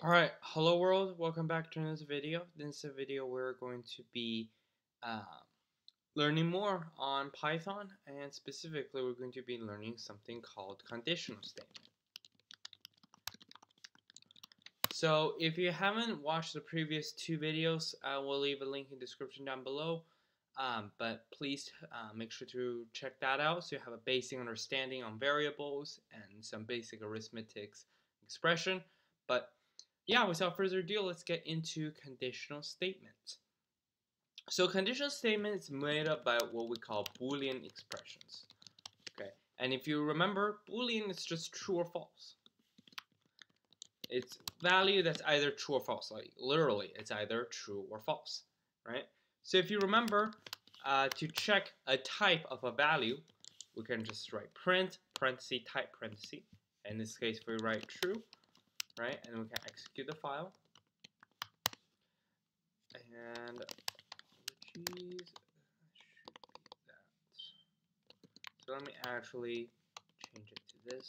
Alright, hello world, welcome back to another video. In this video we're going to be uh, learning more on Python, and specifically we're going to be learning something called conditional statement. So if you haven't watched the previous two videos, I will leave a link in the description down below, but please make sure to check that out so you have a basic understanding on variables and some basic arithmetic expression. But yeah, without further ado, let's get into conditional statements. So conditional statement is made up by what we call Boolean expressions. Okay, and if you remember, Boolean is just true or false. It's value that's either true or false. Like literally, it's either true or false, right? So if you remember, to check a type of a value, we can just write print parenthesis type parenthesis. In this case, we write true, right? And we can execute the file. And apologies, that. So let me actually change it to this.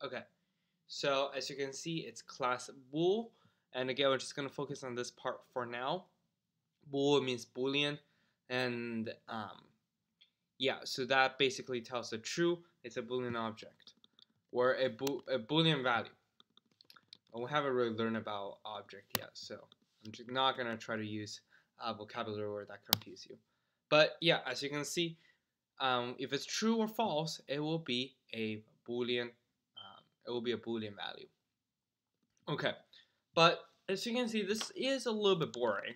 Okay. So as you can see, it's class bool, and again, we're just gonna focus on this part for now. Bool means Boolean, and yeah, so that basically tells the true. It's a Boolean object or a Boolean value. And we haven't really learned about object yet, so I'm just not gonna try to use a vocabulary word that confuse you. But yeah, as you can see, if it's true or false, it will be a Boolean. It will be a Boolean value. Okay, but as you can see, this is a little bit boring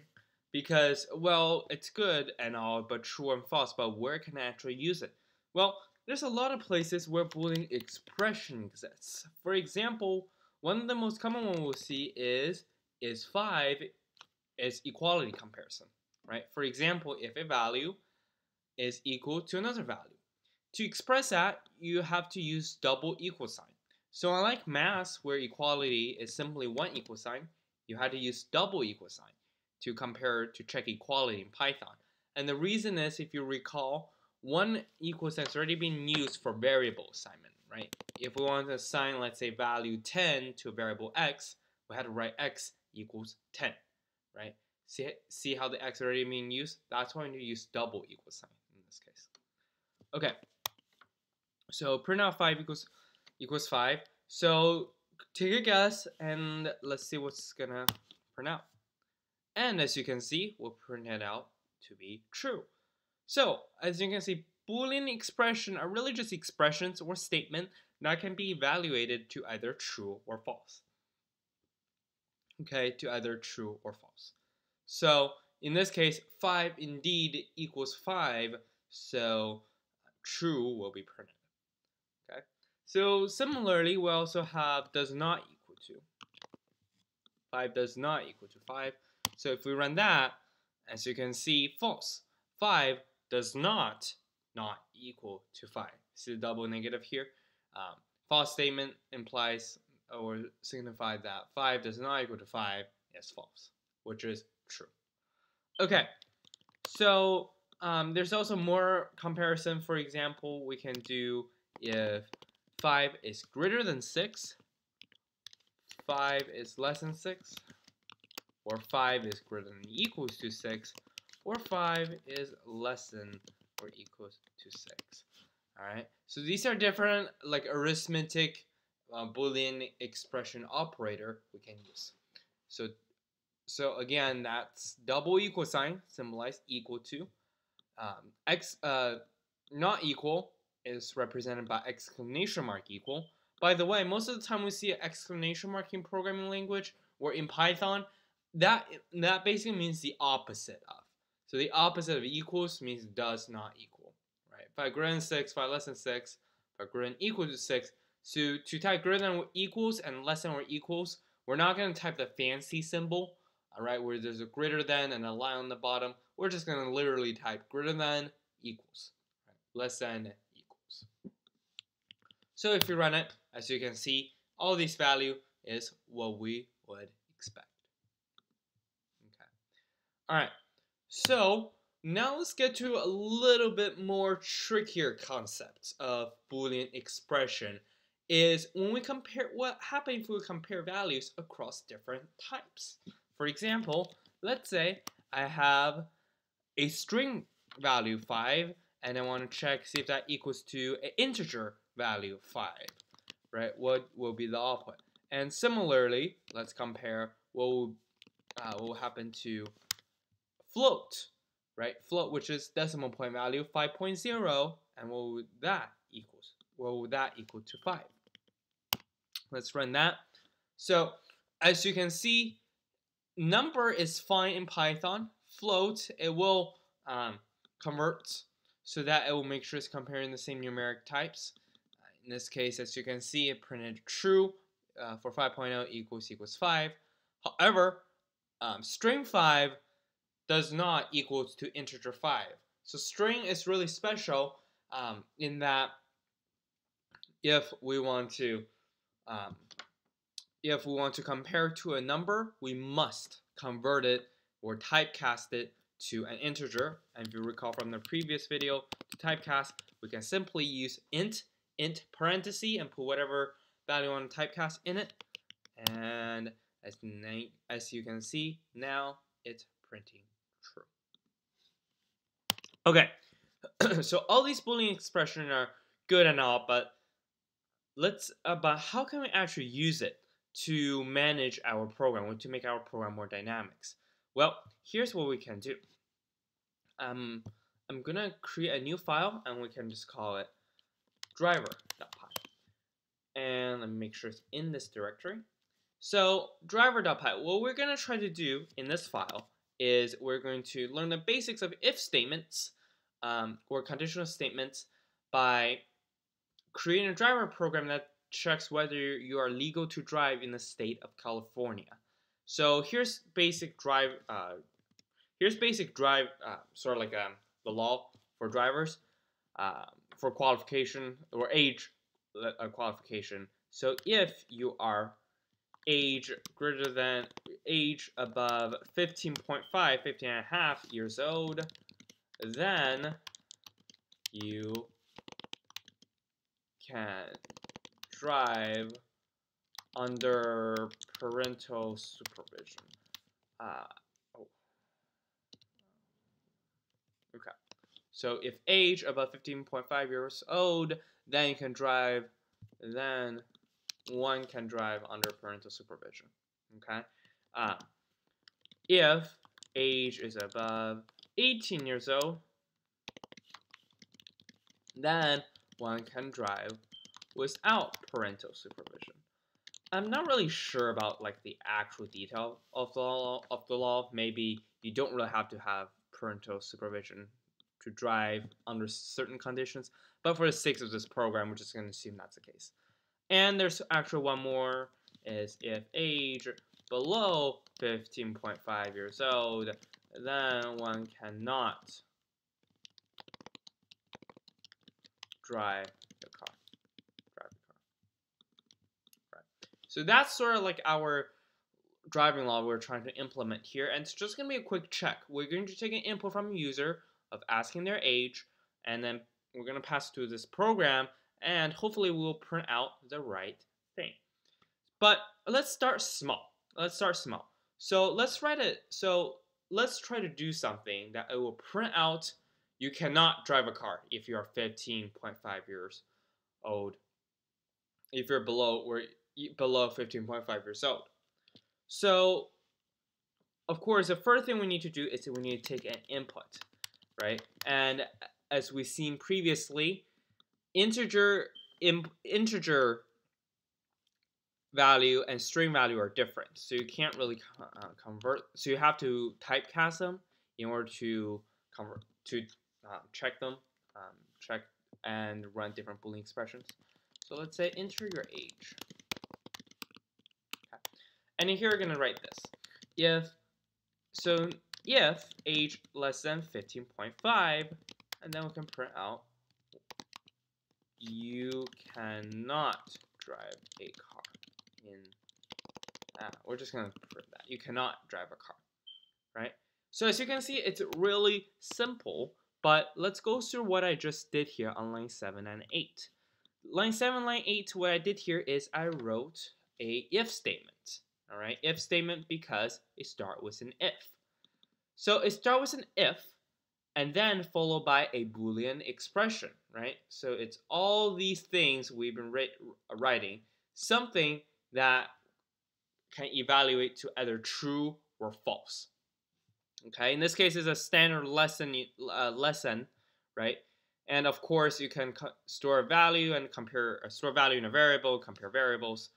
because, well, it's good and all, but true and false. But where can I actually use it? Well, there's a lot of places where Boolean expression exists. For example, one of the most common one we'll see is 5 is equality comparison, right? For example, if a value is equal to another value, to express that, you have to use double equal sign. So unlike math, where equality is simply one equal sign, you had to use double equal sign to compare, to check equality in Python. And the reason is, if you recall, one equal sign has already been used for variable assignment, right? If we want to assign, let's say, value 10 to a variable x, we had to write x equals 10, right? See how the x already being used? That's why we use double equal sign in this case. Okay, so print out 5 equals 5. So take a guess and let's see what's gonna print out. And as you can see, we'll print it out to be true. So as you can see, Boolean expressions are really just expressions or statements that can be evaluated to either true or false. Okay, to either true or false. So in this case, 5 indeed equals 5, so true will be printed. Okay. So similarly, we also have does not equal to. 5 does not equal to 5. So if we run that, as you can see, false. 5 does not equal to 5. See the double negative here? False statement implies or signifies that 5 does not equal to 5 is false, which is true. Okay, so there's also more comparison. For example, we can do if 5 is greater than 6, 5 is less than 6, or 5 is greater than or equals to 6, or 5 is less than or equals to 6. Alright, so these are different like arithmetic Boolean expression operator we can use. So again, that's double equal sign, symbolized equal to. X not equal is represented by exclamation mark equal. By the way, most of the time we see an exclamation mark in programming language or in Python, that basically means the opposite of. So the opposite of equals means does not equal, right? 5 greater than 6, 5 less than 6, 5 greater than equal to 6. So to type greater than or equals and less than or equals, we're not going to type the fancy symbol, alright, where there's a greater than and a line on the bottom. We're just going to literally type greater than equals, right? Less than equals. So if you run it, as you can see, all this value is what we would expect. Okay. Alright, so now let's get to a little bit more trickier concepts of Boolean expression is when we compare, what happens if we compare values across different types. For example, let's say I have a string value 5 and I want to check, see if that equals to an integer value 5, right? What will be the output? And similarly, let's compare what will happen to float, right? Float, which is decimal point value 5.0, and what would that equals? What would that equal to 5? Let's run that. So as you can see, number is fine in Python. Float, it will convert so that it will make sure it's comparing the same numeric types. In this case, as you can see, it printed true for 5.0 equals 5. However, string 5 does not equal to integer 5. So string is really special in that if we want to compare to a number, we must convert it or typecast it to an integer. And if you recall from the previous video, to typecast, we can simply use int parenthesis, and put whatever value you want to typecast in it. And as you can see, now it's printing true. Okay, so all these Boolean expressions are good and all, but how can we actually use it to manage our program, to make our program more dynamics? Well, here's what we can do. I'm gonna create a new file, and we can just call it driver.py. And let me make sure it's in this directory. So driver.py, what we're gonna try to do in this file is we're going to learn the basics of if statements or conditional statements by creating a driver program that checks whether you are legal to drive in the state of California. So here's basic drive. Sort of like the law for drivers for qualification or age qualification. So if you are age above 15.5, 15 and a half years old, then you can drive under parental supervision. Okay. So if age above 15.5 years old, then you can drive, then one can drive under parental supervision. Okay. If age is above 18 years old, then one can drive without parental supervision. I'm not really sure about like the actual detail of the law. Maybe you don't really have to have parental supervision to drive under certain conditions, but for the sake of this program, we're just going to assume that's the case. And there's actually one more, is if age below 15.5 years old, then one cannot drive the car. Right. So that's sort of like our driving law we're trying to implement here, and it's just going to be a quick check. We're going to take an input from a user of asking their age, and then we're going to pass to this program, and hopefully we'll print out the right thing. But let's start small. So let's try to do something that it will print out. You cannot drive a car if you are 15.5 years old. If you're below 15.5 years old. So, of course, the first thing we need to do is we need to take an input, right? And as we've seen previously, integer value and string value are different, so you can't really convert. So you have to typecast them in order to check them, check and run different Boolean expressions. So let's say enter your age. Okay. And here we're gonna write this. If age less than 15.5, and then we can print out you cannot drive a car in we're just gonna print that. You cannot drive a car, right? So as you can see, it's really simple, but let's go through what I just did here on line 7 and 8. line 7, line 8, what I did here is I wrote a if statement. All right, if statement because it starts with an if. So it starts with an if and then followed by a Boolean expression, right? So it's all these things we've been writing, something that can evaluate to either true or false. Okay, in this case, it's a standard lesson, right? And of course, you can store a value and store value in a variable, compare variables,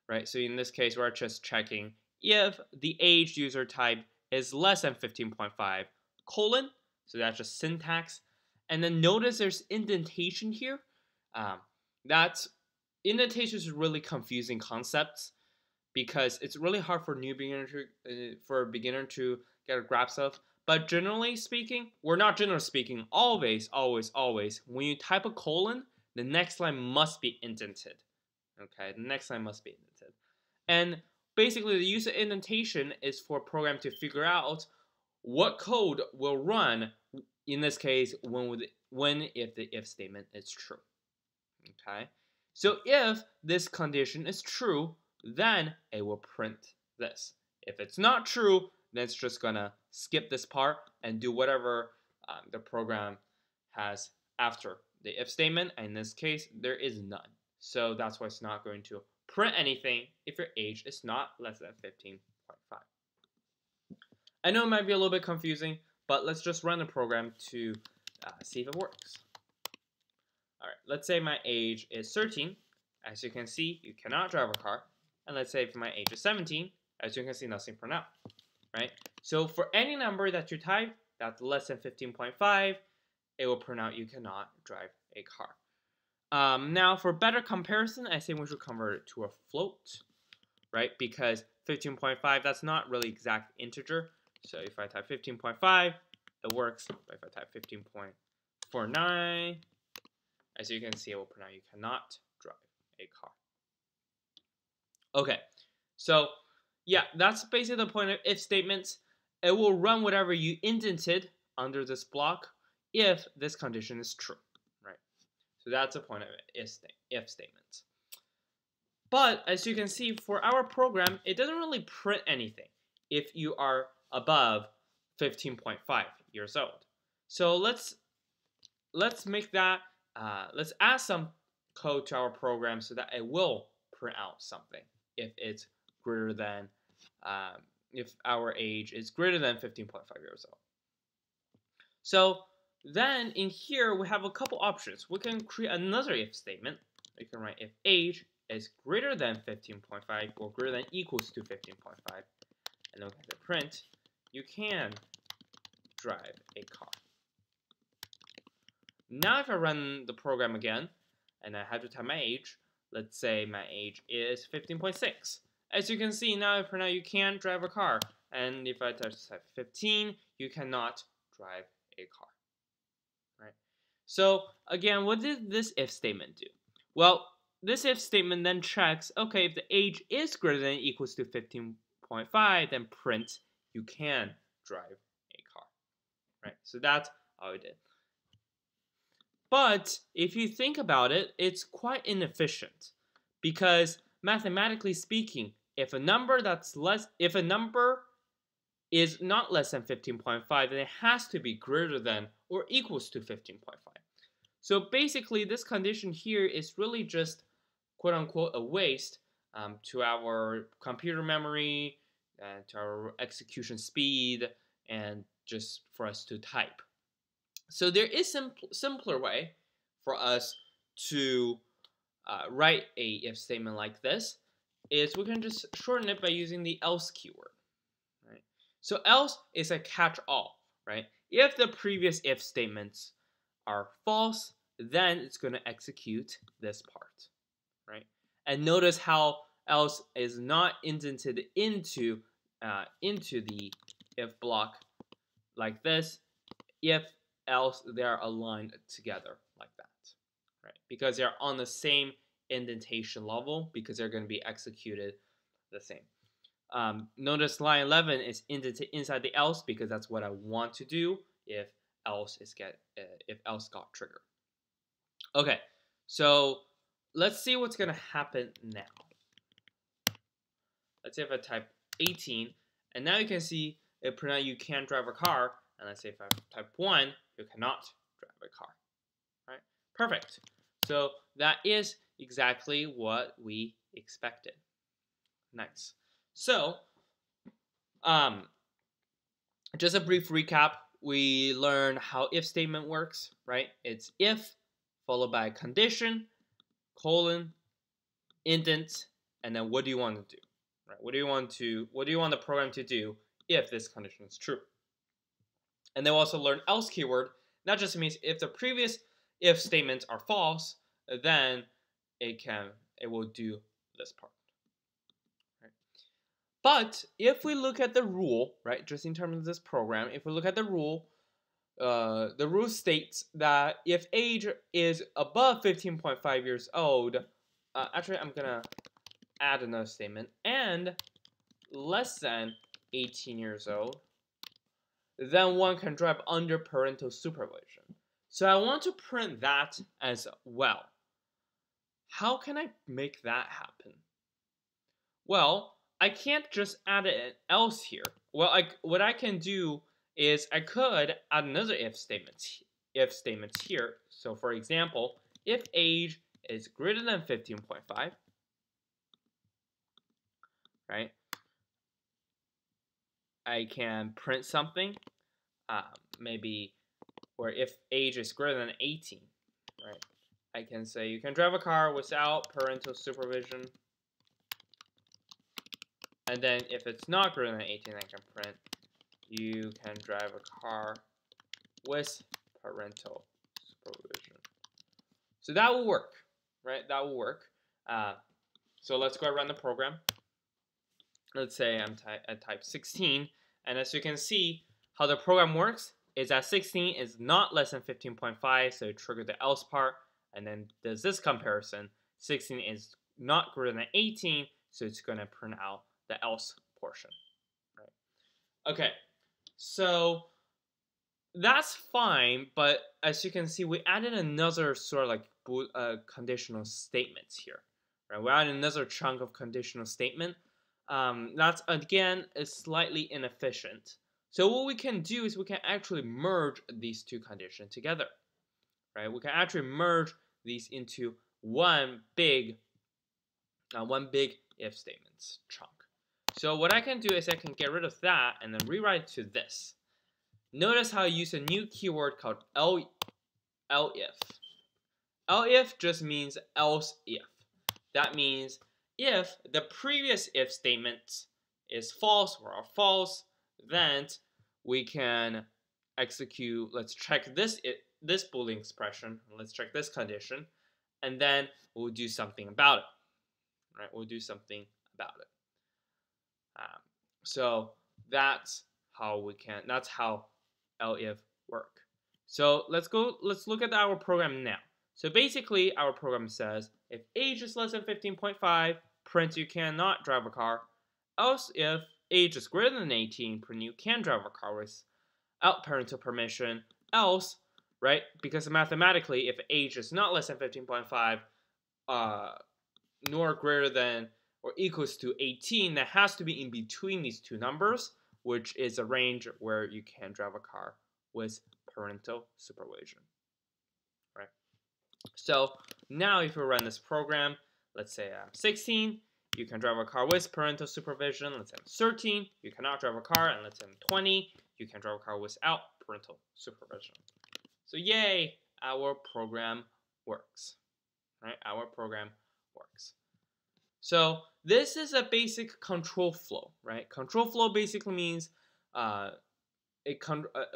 right? So in this case, we're just checking if the age user type is less than 15.5 colon. So that's just syntax. And then notice there's indentation here. That's indentation is really confusing concepts because it's really hard for a beginner to get a grasp of. But generally speaking, always, when you type a colon, the next line must be indented. Okay, the next line must be indented. And basically, the use of indentation is for a program to figure out what code will run, in this case, if the if statement is true. Okay, so if this condition is true, then it will print this. If it's not true, then it's just gonna skip this part and do whatever the program has after the if statement. And in this case, there is none. So that's why it's not going to print anything if your age is not less than 15.5. I know it might be a little bit confusing, but let's just run the program to see if it works. All right, let's say my age is 13. As you can see, you cannot drive a car. And let's say if my age is 17, as you can see, nothing for now, right? So for any number that you type that's less than 15.5, it will print out you cannot drive a car. Now, for better comparison, I think we should convert it to a float, right? Because 15.5, that's not really exact integer. So if I type 15.5, it works. But if I type 15.49, as you can see, it will print out you cannot drive a car. Okay, so yeah, that's basically the point of if statements. It will run whatever you indented under this block if this condition is true, right? So that's the point of if statements. But as you can see, for our program, it doesn't really print anything if you are above 15.5 years old. So let's make that, let's add some code to our program so that it will print out something if it's greater than, if our age is greater than 15.5 years old. So then in here, we have a couple options. We can create another if statement. We can write if age is greater than 15.5 or greater than equals to 15.5. And then we can print, you can drive a car. Now if I run the program again, and I have to type my age, let's say my age is 15.6. As you can see, now for now you can drive a car. And if I type 15, you cannot drive a car. Right? So again, what did this if statement do? Well, this if statement then checks, okay, if the age is greater than or equals to 15.5, then print you can drive a car. Right? So that's how it did. But if you think about it, it's quite inefficient because mathematically speaking, if a number is not less than 15.5, then it has to be greater than or equals to 15.5. So basically, this condition here is really just quote unquote a waste to our computer memory, to our execution speed, and just for us to type. So there is simpler way for us to write a if statement like this. Is we can just shorten it by using the else keyword. Right? So else is a catch-all, right? If the previous if statements are false, then it's going to execute this part, right? And notice how else is not indented into the if block like this. If else they are aligned together like that, right? Because they're on the same indentation level because they're going to be executed the same. Notice line 11 is indented inside the else because that's what I want to do if else got triggered. Okay, so let's see what's going to happen now. Let's say if I type 18, and now you can see it prints out you can't drive a car, and let's say if I type 1, you cannot drive a car. Right? Perfect. So that is exactly what we expected. Nice. So, just a brief recap. We learned how if statement works, right? It's if followed by a condition, colon, indent, and then what do you want to do? Right? What do you want the program to do if this condition is true? And then we also learn else keyword. That just means if the previous if statements are false, then it will do this part. Right? But if we look at the rule, right, just in terms of this program, if we look at the rule states that if age is above 15.5 years old, actually I'm gonna add another statement, and less than 18 years old, then one can drive under parental supervision. So I want to print that as well. How can I make that happen? Well, I can't just add an else here. Well, what I can do is I could add another if statement here. So for example, if age is greater than 15.5, right? I can print something, maybe, or if age is greater than 18, right? I can say you can drive a car without parental supervision. And then if it's not greater than 18, I can print you can drive a car with parental supervision. So that will work, right? That will work. So let's go run the program. Let's say I type 16, and as you can see, how the program works is that 16 is not less than 15.5, so it triggers the else part, and then does this comparison. 16 is not greater than 18, so it's going to print out the else portion. Right? Okay, so that's fine, but as you can see, we added another sort of like conditional statements here. Right? We added another chunk of conditional statement. That's, again, is slightly inefficient. So what we can do is we can actually merge these two conditions together. Right? We can actually merge these into one big if statements chunk. So what I can do is I can get rid of that and then rewrite it to this. Notice how I use a new keyword called elif. Elif just means else if. That means if the previous if statement is false or are false, then we can execute, let's check this Boolean expression, let's check this condition, and then we'll do something about it. Right? We'll do something about it. So that's how elif work. So let's look at our program now. So basically our program says if age is less than 15.5, print you cannot drive a car. Else if age is greater than 18, print you can drive a car without parental permission. Else, right, because mathematically if age is not less than 15.5 nor greater than or equals to 18, that has to be in between these two numbers, which is a range where you can drive a car with parental supervision. Right? So now if we run this program, let's say I'm 16, you can drive a car with parental supervision. Let's say I'm 13, you cannot drive a car. And let's say I'm 20, you can drive a car without parental supervision. So yay, our program works. Right? Our program works. So this is a basic control flow, right? Control flow basically means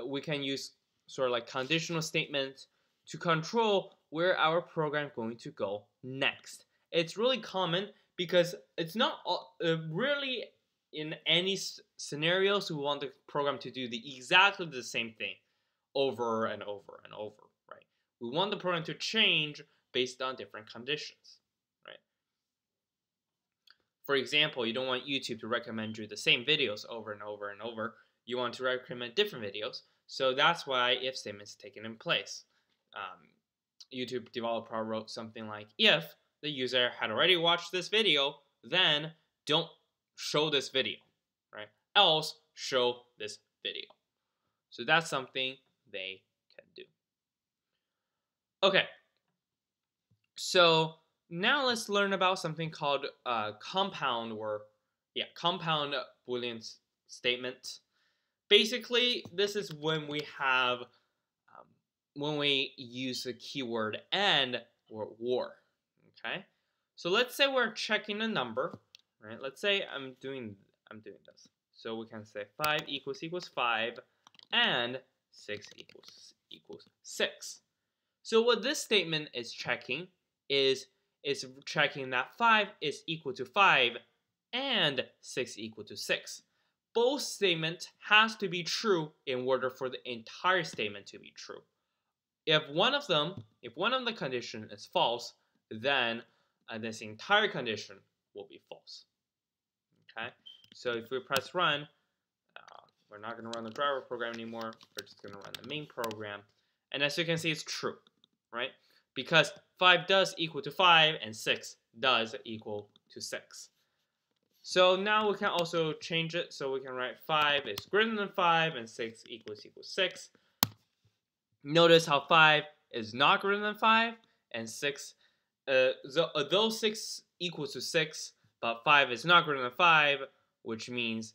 we can use sort of like conditional statements to control where our program is going to go next. It's really common because it's not really in any scenarios we want the program to do exactly the same thing over and over and over, right? We want the program to change based on different conditions. For example, you don't want YouTube to recommend you the same videos over and over and over. You want to recommend different videos. So that's why if statements taken in place. YouTube developer wrote something like if the user had already watched this video, then don't show this video, right? Else show this video. So that's something they can do. Okay, so now let's learn about something called compound Boolean statement. Basically, this is when we have when we use the keyword and or. Okay, so let's say we're checking a number, right? Let's say I'm doing this. So we can say 5 equals 5 and 6 equals 6. So what this statement is checking is checking that 5 is equal to 5 and 6 equal to 6. Both statements has to be true in order for the entire statement to be true. If one of the condition is false, then this entire condition will be false. Okay, so if we press run, we're not going to run the driver program anymore. We're just going to run the main program, and as you can see, it's true, right? Because 5 does equal to 5 and 6 does equal to 6. So now we can also change it. So we can write 5 is greater than 5 and 6 equals 6. Notice how 5 is not greater than 5 and 6, though 6 equals to 6, but 5 is not greater than 5, which means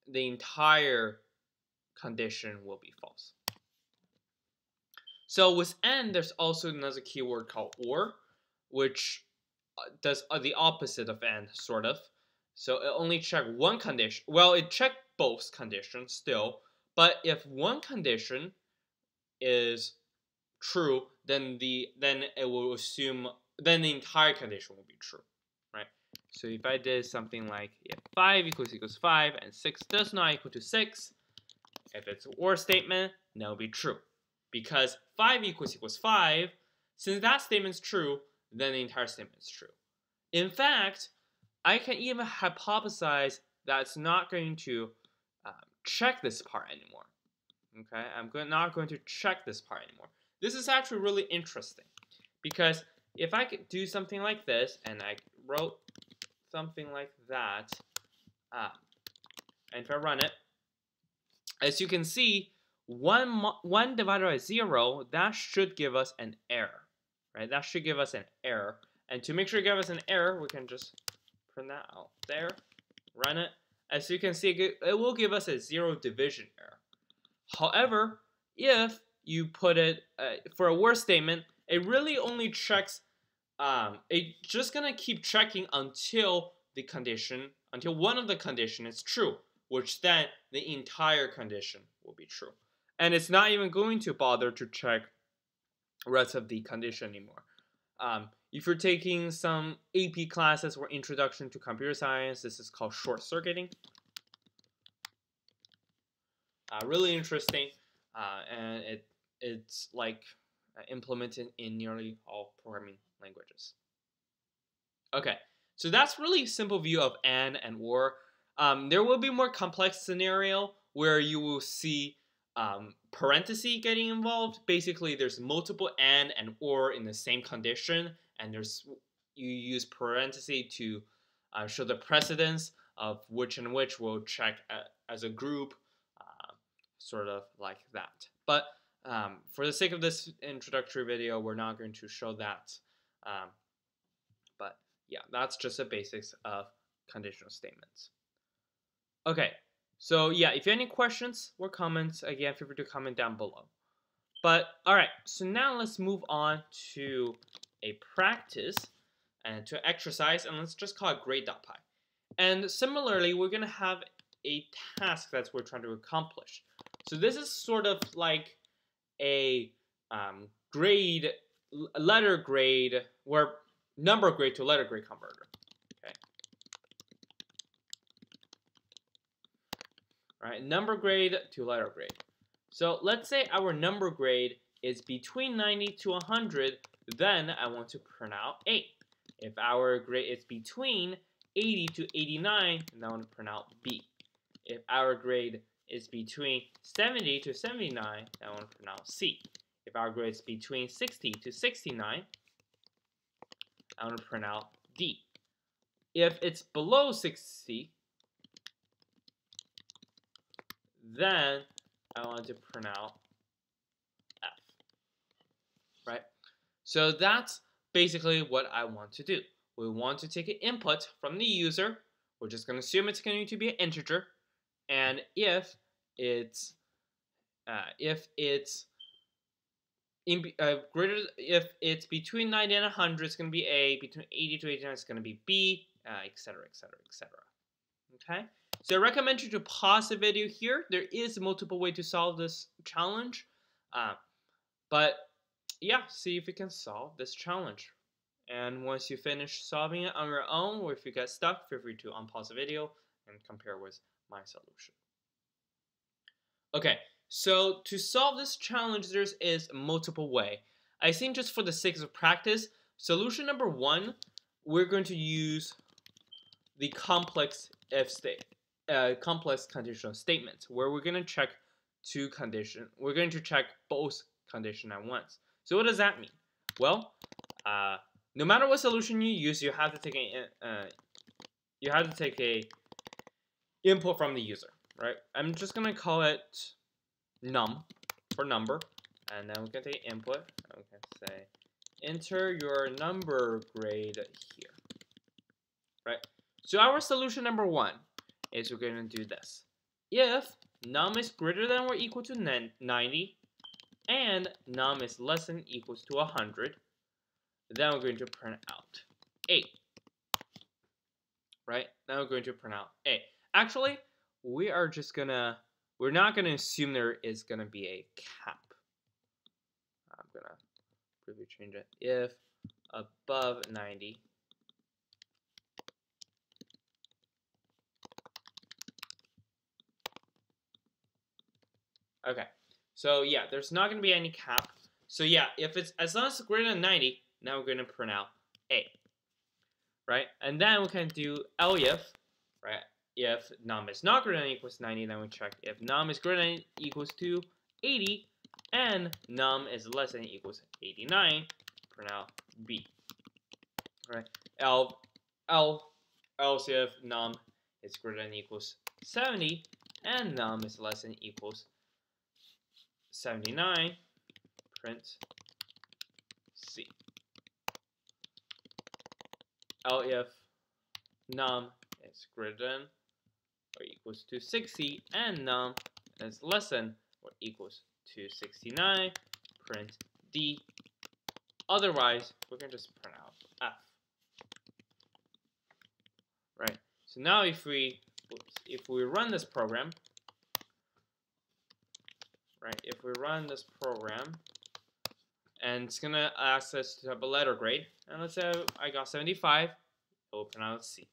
the entire condition will be false. So with and, there's also another keyword called or, which does the opposite of and, sort of. So it only checks one condition. Well, it checks both conditions still, but if one condition is true, then it will assume then the entire condition will be true, right? So if I did something like 5 equals 5 and 6 does not equal to 6, if it's an or statement, that will be true. Because 5 equals 5, since that statement is true, then the entire statement is true. In fact, I can even hypothesize that it's not going to check this part anymore. Okay, I'm not going to check this part anymore. This is actually really interesting, because if I could do something like this, and I wrote something like that, and if I run it, as you can see, 1 divided by 0, that should give us an error, right? That should give us an error. And to make sure it gives us an error, we can just print that out there, run it. As you can see, it will give us a 0 division error. However, if you put it for a or statement, it really only checks, it's just gonna keep checking until one of the condition is true, which then the entire condition will be true. And it's not even going to bother to check the rest of the condition anymore. If you're taking some AP classes or Introduction to Computer Science, this is called short-circuiting. Really interesting, and it's like implemented in nearly all programming languages. Okay, so that's really a simple view of and or. There will be more complex scenario where you will see parentheses getting involved. Basically, there's multiple and or in the same condition, and you use parentheses to show the precedence of which and which will check as a group, sort of like that. But for the sake of this introductory video, we're not going to show that. But yeah, that's just the basics of conditional statements. Okay, so yeah, if you have any questions or comments, again, feel free to comment down below. But alright, so now let's move on to a practice and to exercise, and let's just call it grade.py. And similarly, we're going to have a task that we're trying to accomplish. So this is sort of like a letter grade, where number grade to letter grade converter. Okay. All right, number grade to letter grade. So let's say our number grade is between 90 to 100, then I want to print out 8. If our grade is between 80 to 89, then I want to print out B. If our grade is between 70 to 79, then I want to print out C. If our grade is between 60 to 69, I want to print out D. If it's below 60, then I want to print out F, right? So that's basically what I want to do. We want to take an input from the user. We're just going to assume it's going to be an integer, and if it's if it's between 90 and 100, it's going to be A. Between 80 to 89, it's going to be B, etc., etc., etc. Okay. So I recommend you to pause the video here. There is multiple ways to solve this challenge, but yeah, see if you can solve this challenge. And once you finish solving it on your own, or if you get stuck, feel free to unpause the video and compare with my solution. Okay, so to solve this challenge, there is multiple way. I think just for the sake of practice, solution number 1, we're going to use the complex conditional statements, where we're going to check two conditions. We're going to check both conditions at once. So what does that mean? Well, no matter what solution you use, you have to take a input from the user, right? I'm just gonna call it num for number, and then we can take input. And we can say enter your number grade here, right? So our solution number 1 is we're gonna do this. If num is greater than or equal to 90, and num is less than or equals to 100, then we're going to print out A. Right? Now we're going to print out A. Actually, we're not gonna assume there is gonna be a cap. I'm gonna briefly change it. If above 90, okay. So yeah, there's not gonna be any cap. So yeah, if it's as long as it's greater than 90, now we're gonna print out A. Right? And then we can do elif, right? If num is not greater than or equals 90, then we check if num is greater than or equals to 80, and num is less than or equals 89, print out B. Right? Else if num is greater than or equals 70, and num is less than or equals 79, print C. If num is greater than or equals to 60, and num is less than or equals to 69, print D. Otherwise, we're going to just print out F. Right? So now if we run this program, right? If we run this program, and it's going to ask us to have a letter grade, and let's say I got 75, it will print out C.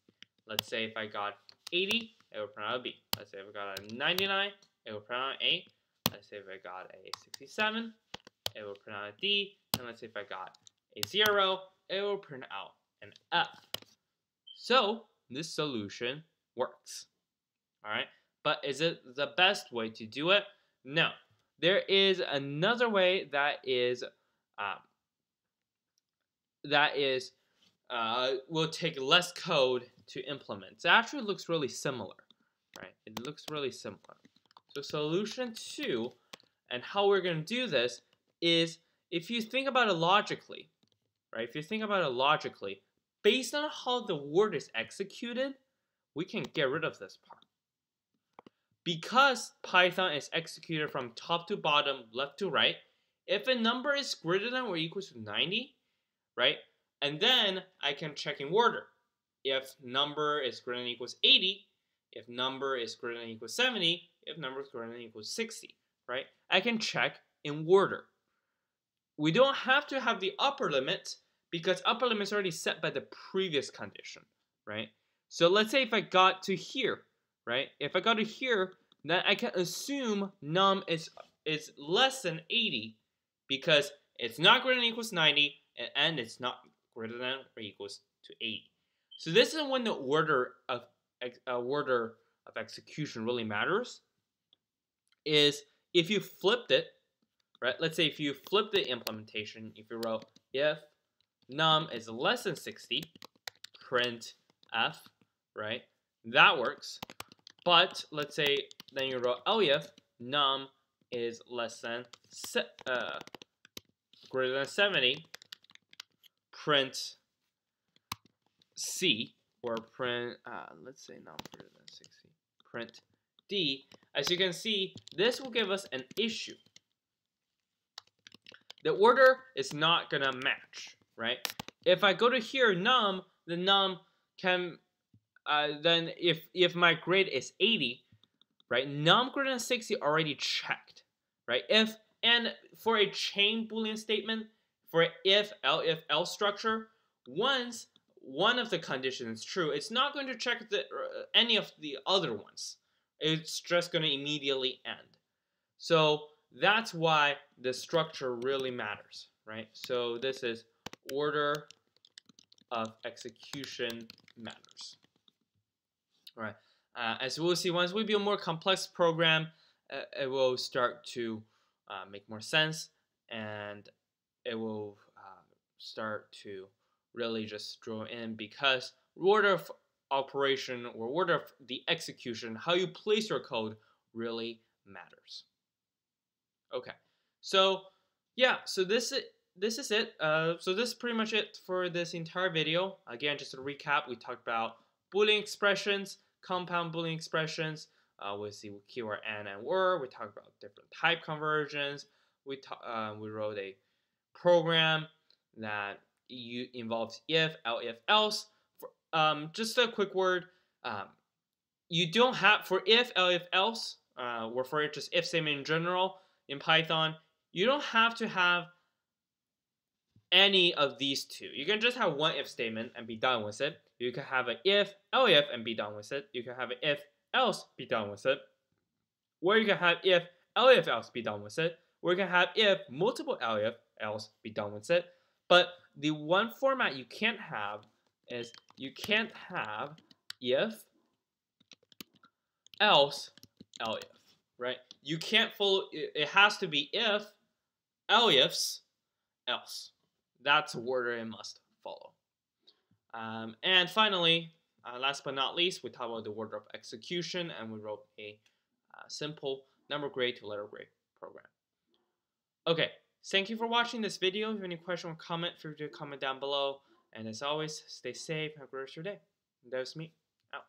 Let's say if I got 80, it will print out B. Let's say if I got a 99, it will print out A. Let's say if I got a 67, it will print out a D. And let's say if I got a 0, it will print out an F. So this solution works. Alright, but is it the best way to do it? No. There is another way that will take less code to implement. It actually looks really similar, right? It looks really similar. So solution 2, and how we're going to do this is, if you think about it logically, right? If you think about it logically, based on how the word is executed, we can get rid of this part. Because Python is executed from top to bottom, left to right, if a number is greater than or equals to 90, right? And then I can check in order. If number is greater than or equals 80, if number is greater than or equals 70, if number is greater than or equals 60, right? I can check in order. We don't have to have the upper limit because upper limit is already set by the previous condition, right? So let's say if I got to here, right? If I got to here, then I can assume num is less than 80 because it's not greater than or equals 90 and it's not greater than or equals to 80. So this is when the order of execution really matters. Is if you flipped it, right? Let's say if you flip the implementation, if you wrote if num is less than 60, print f, right? That works. But let's say then you wrote elif, num is less than greater than 70, print c, or print let's say num greater than 60, print d. As you can see, this will give us an issue. The order is not gonna match, right? If I go to here num, the num can then if my grade is 80, right? Num greater than 60 already checked, right? And for a chain Boolean statement, for if else structure, once one of the conditions is true, it's not going to check any of the other ones. It's just going to immediately end. So that's why the structure really matters, right? So this is order of execution matters. All right. As we'll see, once we build a more complex program, it will start to make more sense, and it will start to really just draw in, because order of operation or order of the execution, how you place your code, really matters. Okay, so yeah, so this is it. So this is pretty much it for this entire video. Again, just to recap, we talked about Boolean expressions, compound Boolean expressions. We see keyword and word. We talked about different type conversions. We wrote a program that involves if, else. Just a quick word. You don't have for if, else, or for just if statement in general in Python. You don't have to have any of these two. You can just have one if statement and be done with it. You can have an if, elif, and be done with it. You can have an if, else, be done with it. Or you can have if, elif, else, be done with it. Or you can have if, multiple elif, else, be done with it. But the one format you can't have is you can't have if, else, elif, right? You can't follow, it has to be if, elifs, else. That's a order it must follow. And finally, last but not least, we talked about the order of execution, and we wrote a simple number grade to letter grade program. Okay, thank you for watching this video. If you have any question or comment, feel free to comment down below. And as always, stay safe and have a great rest of your day. And that was me, out.